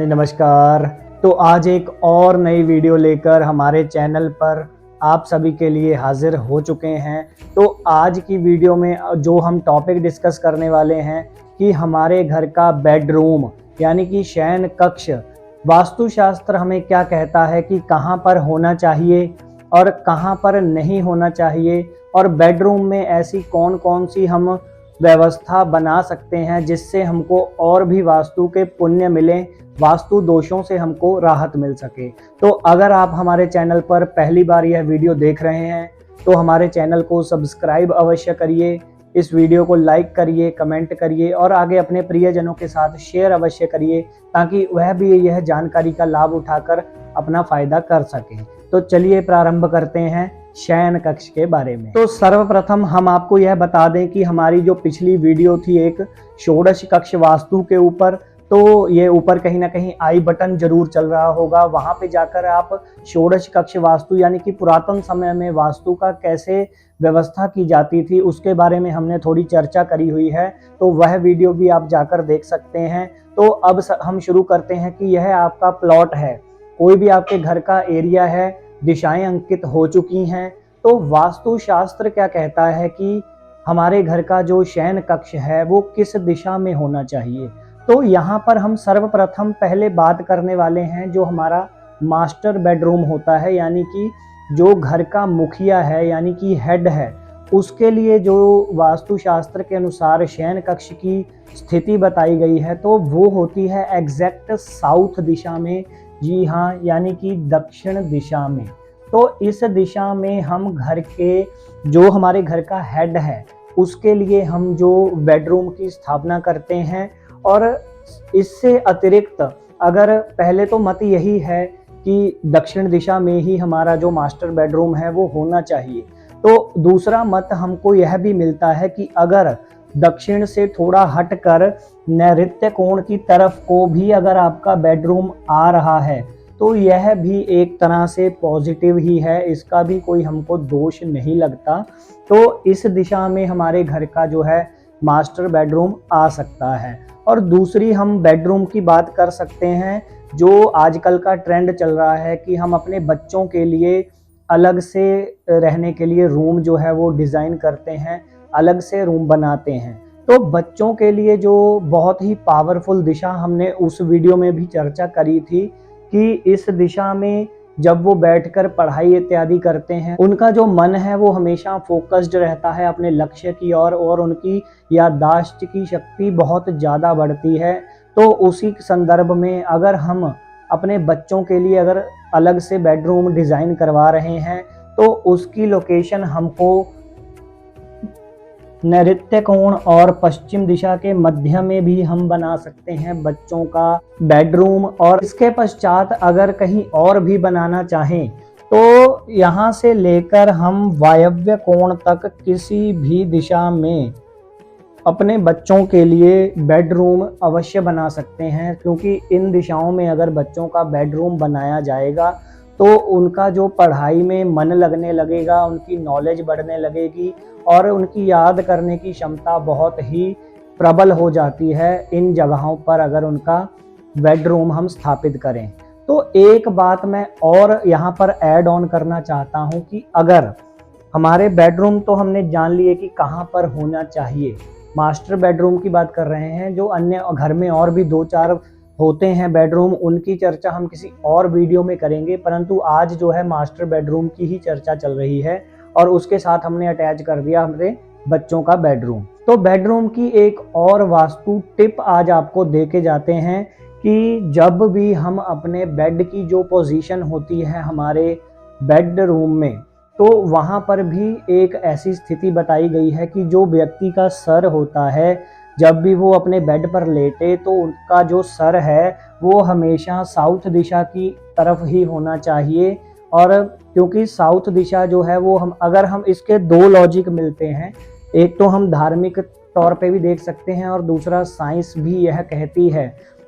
जी नमस्कार। तो आज एक और नई वीडियो लेकर हमारे चैनल पर आप सभी के लिए हाजिर हो चुके हैं। तो आज की वीडियो में जो हम टॉपिक डिस्कस करने वाले हैं कि हमारे घर का बेडरूम यानी कि शयन कक्ष वास्तुशास्त्र हमें क्या कहता है कि कहाँ पर होना चाहिए और कहाँ पर नहीं होना चाहिए, और बेडरूम में ऐसी कौन कौन सी हम व्यवस्था बना सकते हैं जिससे हमको और भी वास्तु के पुण्य मिलें, वास्तु दोषों से हमको राहत मिल सके। तो अगर आप हमारे चैनल पर पहली बार यह वीडियो देख रहे हैं तो हमारे चैनल को सब्सक्राइब अवश्य करिए, इस वीडियो को लाइक करिए, कमेंट करिए और आगे अपने प्रियजनों के साथ शेयर अवश्य करिए ताकि वह भी यह जानकारी का लाभ उठाकर अपना फायदा कर सकें। तो चलिए प्रारंभ करते हैं शयन कक्ष के बारे में। तो सर्वप्रथम हम आपको यह बता दें कि हमारी जो पिछली वीडियो थी एक षोडश कक्ष वास्तु के ऊपर, तो ये ऊपर कहीं ना कहीं आई बटन जरूर चल रहा होगा, वहां पे जाकर आप षोडश कक्ष वास्तु यानी कि पुरातन समय में वास्तु का कैसे व्यवस्था की जाती थी उसके बारे में हमने थोड़ी चर्चा करी हुई है, तो वह वीडियो भी आप जाकर देख सकते हैं। तो अब हम शुरू करते हैं कि यह आपका प्लॉट है, कोई भी आपके घर का एरिया है, दिशाएं अंकित हो चुकी हैं। तो वास्तु शास्त्र क्या कहता है कि हमारे घर का जो शयन कक्ष है वो किस दिशा में होना चाहिए। तो यहाँ पर हम सर्वप्रथम पहले बात करने वाले हैं जो हमारा मास्टर बेडरूम होता है, यानी कि जो घर का मुखिया है यानी कि हेड है, उसके लिए जो वास्तुशास्त्र के अनुसार शयन कक्ष की स्थिति बताई गई है तो वो होती है एग्जैक्ट साउथ दिशा में। जी हाँ, यानी कि दक्षिण दिशा में। तो इस दिशा में हम घर के जो हमारे घर का हेड है उसके लिए हम जो बेडरूम की स्थापना करते हैं। और इससे अतिरिक्त अगर पहले तो मत यही है कि दक्षिण दिशा में ही हमारा जो मास्टर बेडरूम है वो होना चाहिए, तो दूसरा मत हमको यह भी मिलता है कि अगर दक्षिण से थोड़ा हटकर नैऋत्य कोण की तरफ को भी अगर आपका बेडरूम आ रहा है तो यह भी एक तरह से पॉजिटिव ही है, इसका भी कोई हमको दोष नहीं लगता। तो इस दिशा में हमारे घर का जो है मास्टर बेडरूम आ सकता है। और दूसरी हम बेडरूम की बात कर सकते हैं जो आजकल का ट्रेंड चल रहा है कि हम अपने बच्चों के लिए अलग से रहने के लिए रूम जो है वो डिज़ाइन करते हैं, अलग से रूम बनाते हैं। तो बच्चों के लिए जो बहुत ही पावरफुल दिशा हमने उस वीडियो में भी चर्चा करी थी कि इस दिशा में जब वो बैठकर पढ़ाई इत्यादि करते हैं उनका जो मन है वो हमेशा फोकस्ड रहता है अपने लक्ष्य की ओर और उनकी याददाश्त की शक्ति बहुत ज़्यादा बढ़ती है। तो उसी संदर्भ में अगर हम अपने बच्चों के लिए अगर अलग से बेडरूम डिज़ाइन करवा रहे हैं तो उसकी लोकेशन हमको नैऋत्य कोण और पश्चिम दिशा के मध्य में भी हम बना सकते हैं बच्चों का बेडरूम। और इसके पश्चात अगर कहीं और भी बनाना चाहें तो यहाँ से लेकर हम वायव्य कोण तक किसी भी दिशा में अपने बच्चों के लिए बेडरूम अवश्य बना सकते हैं, क्योंकि इन दिशाओं में अगर बच्चों का बेडरूम बनाया जाएगा तो उनका जो पढ़ाई में मन लगने लगेगा, उनकी नॉलेज बढ़ने लगेगी और उनकी याद करने की क्षमता बहुत ही प्रबल हो जाती है इन जगहों पर अगर उनका बेडरूम हम स्थापित करें। तो एक बात मैं और यहाँ पर ऐड ऑन करना चाहता हूँ कि अगर हमारे बेडरूम तो हमने जान लिए कि कहाँ पर होना चाहिए, मास्टर बेडरूम की बात कर रहे हैं, जो अन्य घर में और भी 2-4 होते हैं बेडरूम उनकी चर्चा हम किसी और वीडियो में करेंगे, परंतु आज जो है मास्टर बेडरूम की ही चर्चा चल रही है और उसके साथ हमने अटैच कर दिया हमारे बच्चों का बेडरूम। तो बेडरूम की एक और वास्तु टिप आज आपको दे के जाते हैं कि जब भी हम अपने बेड की जो पोजीशन होती है हमारे बेडरूम में, तो वहाँ पर भी एक ऐसी स्थिति बताई गई है कि जो व्यक्ति का सर होता है जब भी वो अपने बेड पर लेटे तो उनका जो सर है वो हमेशा साउथ दिशा की तरफ ही होना चाहिए। और क्योंकि साउथ दिशा जो है वो हम इसके 2 लॉजिक मिलते हैं, एक तो हम धार्मिक तौर पे भी देख सकते हैं और दूसरा साइंस भी यह कहती है,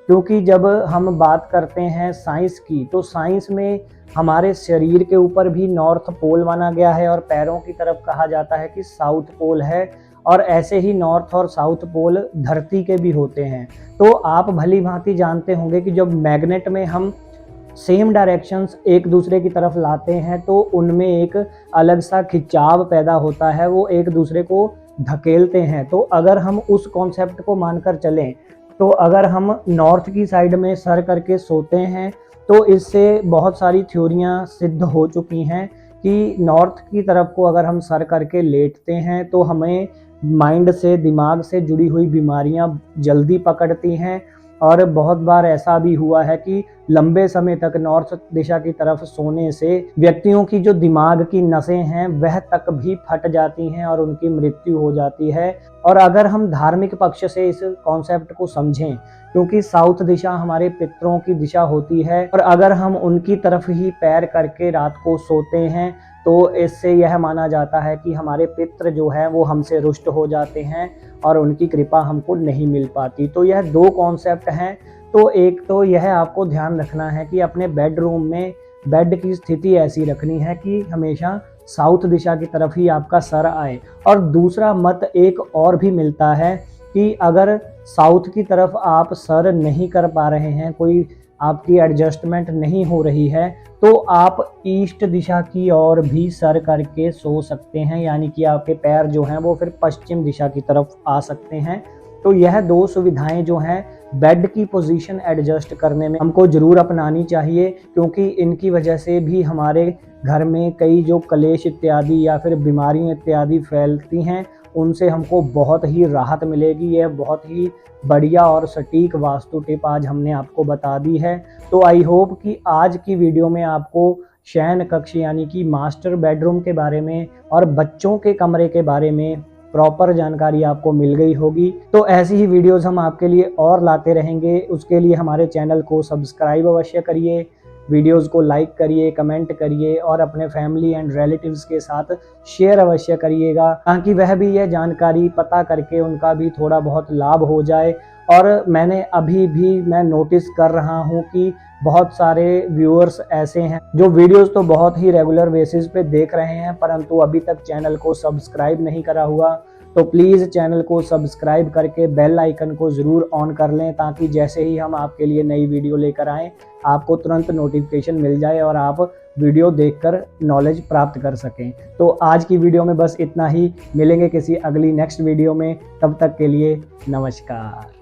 क्योंकि जब हम बात करते हैं साइंस की तो साइंस में हमारे शरीर के ऊपर भी नॉर्थ पोल माना गया है और पैरों की तरफ कहा जाता है कि साउथ पोल है। और ऐसे ही नॉर्थ और साउथ पोल धरती के भी होते हैं। तो आप भली भांति जानते होंगे कि जब मैग्नेट में हम सेम डायरेक्शंस एक दूसरे की तरफ लाते हैं तो उनमें एक अलग सा खिंचाव पैदा होता है, वो एक दूसरे को धकेलते हैं। तो अगर हम उस कॉन्सेप्ट को मानकर चलें तो अगर हम नॉर्थ की साइड में सर करके सोते हैं तो इससे बहुत सारी थ्योरियां सिद्ध हो चुकी हैं कि नॉर्थ की तरफ को अगर हम सर करके लेटते हैं तो हमें माइंड से, दिमाग से जुड़ी हुई बीमारियां जल्दी पकड़ती हैं। और बहुत बार ऐसा भी हुआ है कि लंबे समय तक नॉर्थ दिशा की तरफ सोने से व्यक्तियों की जो दिमाग की नसें हैं वह तक भी फट जाती हैं और उनकी मृत्यु हो जाती है। और अगर हम धार्मिक पक्ष से इस कॉन्सेप्ट को समझें, क्योंकि साउथ दिशा हमारे पितरों की दिशा होती है और अगर हम उनकी तरफ ही पैर करके रात को सोते हैं तो इससे यह माना जाता है कि हमारे पितृ जो है वो हमसे रुष्ट हो जाते हैं और उनकी कृपा हमको नहीं मिल पाती। तो यह दो कॉन्सेप्ट हैं। तो एक तो यह आपको ध्यान रखना है कि अपने बेडरूम में बेड की स्थिति ऐसी रखनी है कि हमेशा साउथ दिशा की तरफ ही आपका सर आए। और दूसरा मत एक और भी मिलता है कि अगर साउथ की तरफ आप सर नहीं कर पा रहे हैं, कोई आपकी एडजस्टमेंट नहीं हो रही है, तो आप ईस्ट दिशा की ओर भी सर करके सो सकते हैं, यानी कि आपके पैर जो हैं वो फिर पश्चिम दिशा की तरफ आ सकते हैं। तो यह दो सुविधाएं जो हैं बेड की पोजीशन एडजस्ट करने में हमको जरूर अपनानी चाहिए, क्योंकि इनकी वजह से भी हमारे घर में कई जो कलेश इत्यादि या फिर बीमारियां इत्यादि फैलती हैं उनसे हमको बहुत ही राहत मिलेगी। यह बहुत ही बढ़िया और सटीक वास्तु टिप आज हमने आपको बता दी है। तो आई होप कि आज की वीडियो में आपको शयन कक्ष यानी कि मास्टर बेडरूम के बारे में और बच्चों के कमरे के बारे में प्रॉपर जानकारी आपको मिल गई होगी। तो ऐसी ही वीडियोस हम आपके लिए और लाते रहेंगे। उसके लिए हमारे चैनल को सब्सक्राइब अवश्य करिए, वीडियोस को लाइक करिए, कमेंट करिए और अपने फैमिली एंड रिलेटिव्स के साथ शेयर अवश्य करिएगा, ताकि वह भी यह जानकारी पता करके उनका भी थोड़ा बहुत लाभ हो जाए। और मैं नोटिस कर रहा हूँ कि बहुत सारे व्यूअर्स ऐसे हैं जो वीडियोस तो बहुत ही रेगुलर बेसिस पे देख रहे हैं परंतु अभी तक चैनल को सब्सक्राइब नहीं करा हुआ। तो प्लीज़ चैनल को सब्सक्राइब करके बेल आइकन को ज़रूर ऑन कर लें, ताकि जैसे ही हम आपके लिए नई वीडियो लेकर आएँ आपको तुरंत नोटिफिकेशन मिल जाए और आप वीडियो देखकर नॉलेज प्राप्त कर सकें। तो आज की वीडियो में बस इतना ही। मिलेंगे किसी अगली नेक्स्ट वीडियो में, तब तक के लिए नमस्कार।